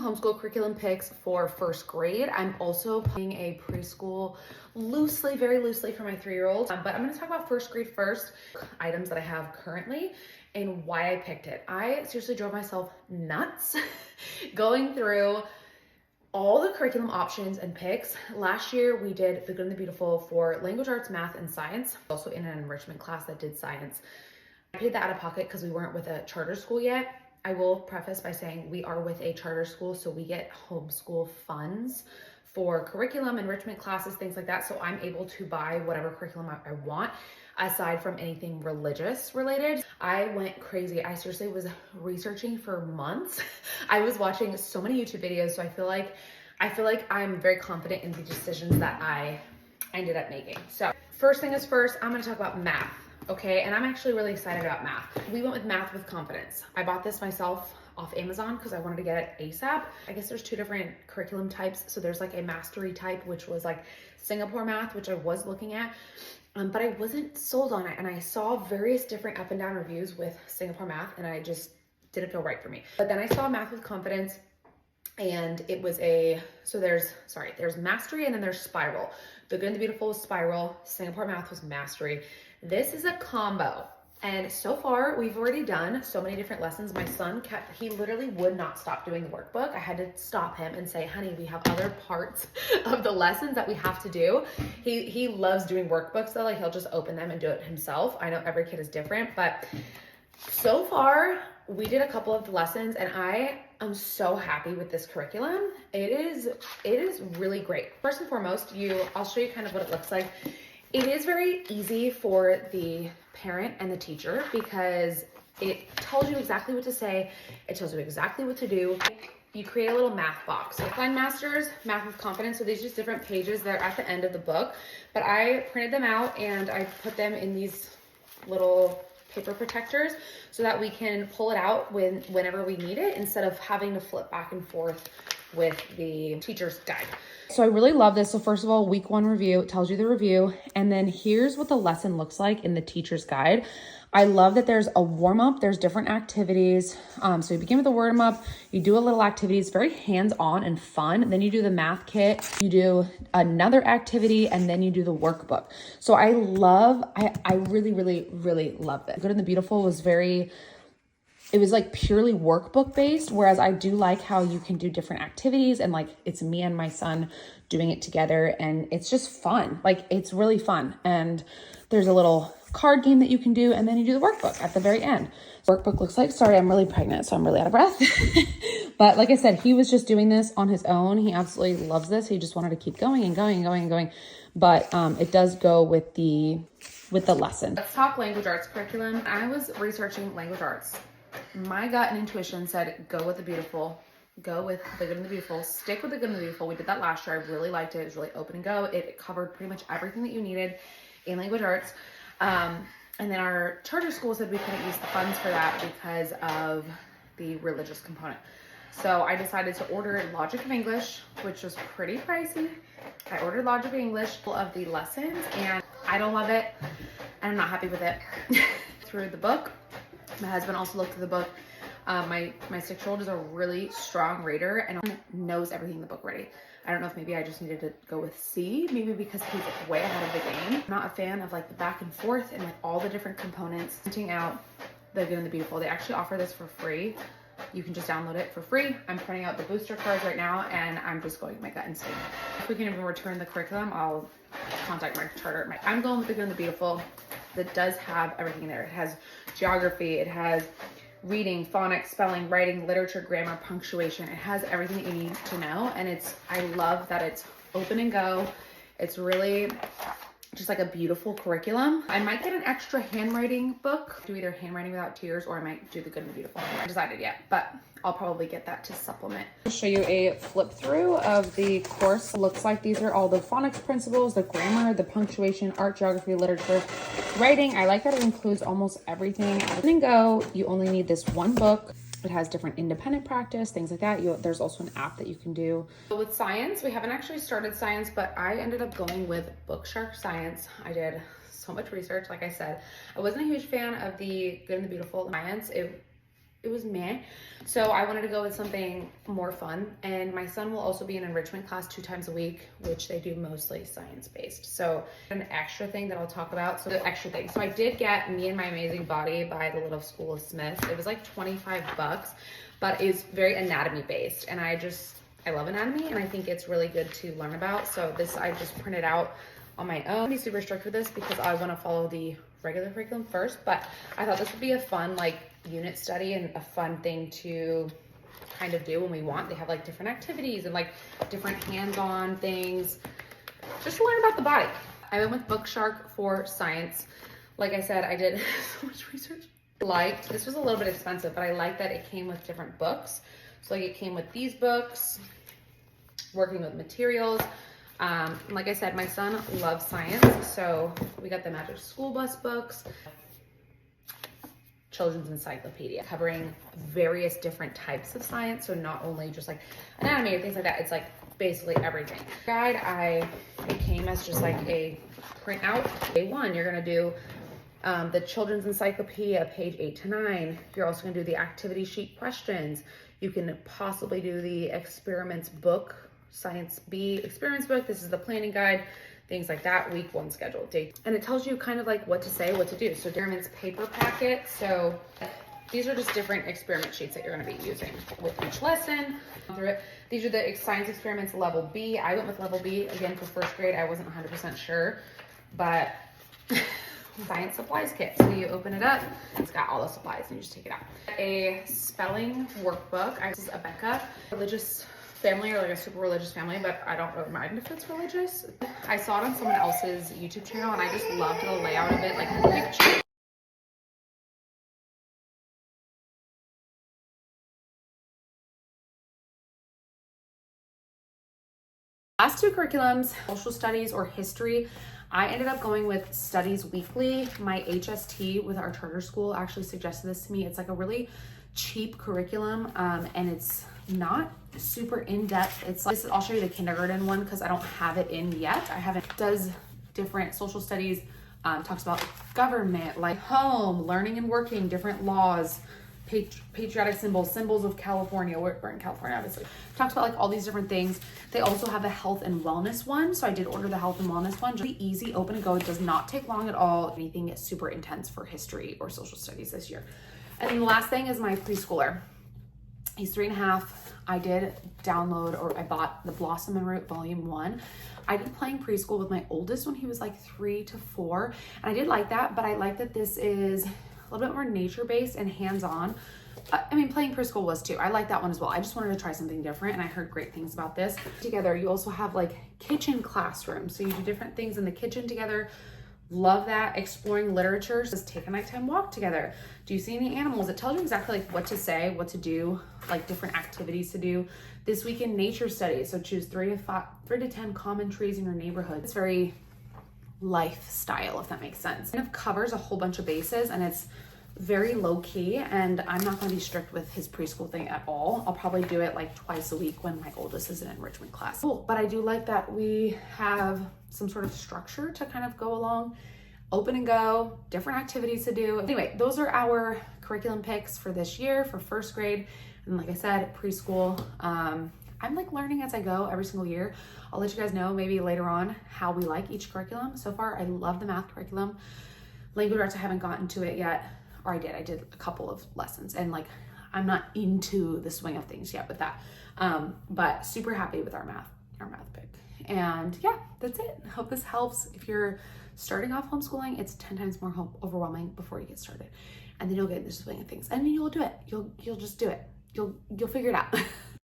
homeschool curriculum picks for first grade. I'm also putting a preschool loosely, very loosely for my 3-year-old. But I'm gonna talk about first grade first, items that I have currently and why I picked it. I seriously drove myself nuts going through all the curriculum options and picks. Last year we did The Good and the Beautiful for language arts, math, and science. Also in an enrichment class that did science. I paid that out of pocket because we weren't with a charter school yet. I will preface by saying we are with a charter school, so we get homeschool funds for curriculum, enrichment classes, things like that. So I'm able to buy whatever curriculum I want, aside from anything religious related. I went crazy. I seriously was researching for months. I was watching so many YouTube videos, so I feel like I'm very confident in the decisions that I ended up making. So first thing is first, I'm gonna talk about math. Okay, and I'm actually really excited about math. We went with Math with Confidence. I bought this myself off Amazon because I wanted to get it ASAP. I guess there's 2 different curriculum types. So there's like a mastery type, which was like Singapore math, which I was looking at, but I wasn't sold on it. And I saw various different up and down reviews with Singapore math, and I just didn't feel right for me. But then I saw Math with Confidence, and it was there's mastery and then there's spiral. The Good and the Beautiful was spiral, Singapore math was mastery. This is a combo. And so far we've already done so many different lessons. My son he literally would not stop doing the workbook. I had to stop him and say, honey, we have other parts of the lessons that we have to do. He loves doing workbooks though. Like he'll just open them and do it himself. I know every kid is different, but so far we did a couple of the lessons and I am so happy with this curriculum. It is really great. First and foremost, I'll show you kind of what it looks like. It is very easy for the parent and the teacher because it tells you exactly what to say. It tells you exactly what to do. You create a little math box. So Find Masters, Math with Confidence. So these are just different pages that are at the end of the book, but I printed them out and I put them in these little paper protectors so that we can pull it out whenever we need it instead of having to flip back and forth with the teacher's guide. So I really love this. So first of all, week 1 review, it tells you the review. And then here's what the lesson looks like in the teacher's guide. I love that there's a warm up, there's different activities. So you begin with a warm up, you do a little activity. It's very hands-on and fun. Then you do the math kit, you do another activity, and then you do the workbook. So I really, really, really love it. Good and the Beautiful was it was like purely workbook based, whereas I do like how you can do different activities and like it's me and my son doing it together and it's just fun. Like it's really fun. And there's a little card game that you can do and then you do the workbook at the very end. Workbook looks like, sorry, I'm really pregnant, so I'm really out of breath. But like I said, he was just doing this on his own. He absolutely loves this. He just wanted to keep going and going and going and going. But it does go with the lesson. Let's talk language arts curriculum. I was researching language arts. My gut and intuition said, go with the beautiful, go with the good and the beautiful, stick with the good and the beautiful. We did that last year. I really liked it. It was really open and go. It covered pretty much everything that you needed in language arts. And then our charter school said we couldn't use the funds for that because of the religious component. So I decided to order Logic of English, which was pretty pricey. I ordered Logic of English of the lessons and I don't love it and I'm not happy with it. Through the book. My husband also looked at the book. My 6-year-old is a really strong reader and knows everything in the book already. I don't know if maybe I just needed to go with C, maybe because he's way ahead of the game. I'm not a fan of like the back and forth and like all the different components. Printing out The Good and the Beautiful. They actually offer this for free. You can just download it for free. I'm printing out the booster cards right now and I'm just going with my gut instinct. If we can even return the curriculum, I'll contact my charter. I'm going with The Good and the Beautiful. That does have everything in there. It has geography, it has reading, phonics, spelling, writing, literature, grammar, punctuation. It has everything that you need to know. And I love that it's open and go. It's really just like a beautiful curriculum. I might get an extra handwriting book, do either handwriting without tears, or I might do The Good and the Beautiful. I haven't decided yet, but I'll probably get that to supplement. I'll show you a flip through of the course. It looks like these are all the phonics principles, the grammar, the punctuation, art, geography, literature, writing. I like that it includes almost everything. And go, you only need this one book. It has different independent practice, things like that. There's also an app that you can do. So with science, we haven't actually started science, but I ended up going with Bookshark Science. I did so much research, like I said. I wasn't a huge fan of the Good and the Beautiful science. it was meh. So I wanted to go with something more fun. And my son will also be in enrichment class 2 times a week, which they do mostly science-based. So an extra thing that I'll talk about. So the extra thing. So I did get Me and My Amazing Body by the Little School of Smith. It was like 25 bucks, but it's very anatomy based. And I love anatomy and I think it's really good to learn about. So this I just printed out on my own. I'm be super strict with this because I want to follow the regular curriculum first, but I thought this would be a fun like unit study and a fun thing to kind of do when we want. They have like different activities and like different hands-on things just to learn about the body. I went with Bookshark for science. Like I said, I did so much research. This was a little bit expensive, but I like that it came with different books. So like it came with these books, working with materials. Like I said, my son loves science, so we got the Magic School Bus books, children's encyclopedia, covering various different types of science. So not only just like anatomy or things like that, it's like basically everything. Guide, it came as just like a printout. Day 1, you're gonna do the children's encyclopedia, page 8 to 9. You're also gonna do the activity sheet questions. You can possibly do the experiments book, Science B experiments book. This is the planning guide, things like that. Week 1 schedule date. And it tells you kind of like what to say, what to do. So experiments paper packet. So these are just different experiment sheets that you're gonna be using with each lesson. Through it. These are the science experiments level B. I went with level B, again, for first grade. I wasn't 100% sure, but science supplies kit. So you open it up, it's got all the supplies and you just take it out. A spelling workbook. This is Abeka, religious family or like a super religious family, but I don't really mind if it's religious. I saw it on someone else's YouTube channel and I just loved the layout of it, like the picture. Last 2 curriculums, social studies or history. I ended up going with Studies Weekly. My HST with our charter school actually suggested this to me. It's like a really cheap curriculum and it's not super in-depth. It's like, I'll show you the kindergarten one because I don't have it in yet. Does different social studies, talks about government, like home, learning and working, different laws, patriotic symbols of California. We're in California, obviously. Talks about like all these different things. They also have a health and wellness one. So I did order the health and wellness one. Really easy, open and go. It does not take long at all. Anything is super intense for history or social studies this year. And then the last thing is my preschooler. He's 3.5. I did download, or I bought the Blossom and Root Volume 1. I did playing preschool with my oldest when he was like 3 to 4. And I did like that, but I like that this is a little bit more nature-based and hands-on. I mean, playing preschool was too. I like that one as well. I just wanted to try something different and I heard great things about this. Together, you also have like kitchen classrooms. So you do different things in the kitchen together. Love that. Exploring literature. Just take a nighttime walk together. Do you see any animals? It tells you exactly like what to say, what to do, like different activities to do. This week in nature studies. So choose 3 to 10 common trees in your neighborhood. It's very lifestyle, if that makes sense. It kind of covers a whole bunch of bases and it's very low key, and I'm not going to be strict with his preschool thing at all. I'll probably do it like twice a week when my oldest is in enrichment class. Cool. But I do like that we have some sort of structure to kind of go along, open and go, different activities to do. Anyway, those are our curriculum picks for this year for first grade. And like I said, preschool, I'm like learning as I go every single year. I'll let you guys know maybe later on how we like each curriculum. So far, I love the math curriculum. Language arts, I haven't gotten to it yet. Or I did a couple of lessons and like, I'm not into the swing of things yet with that. But super happy with our math pick. And yeah, that's it. I hope this helps. If you're starting off homeschooling, it's 10 times more overwhelming before you get started. And then you'll get into the swing of things and then you'll do it. You'll just do it. You'll figure it out.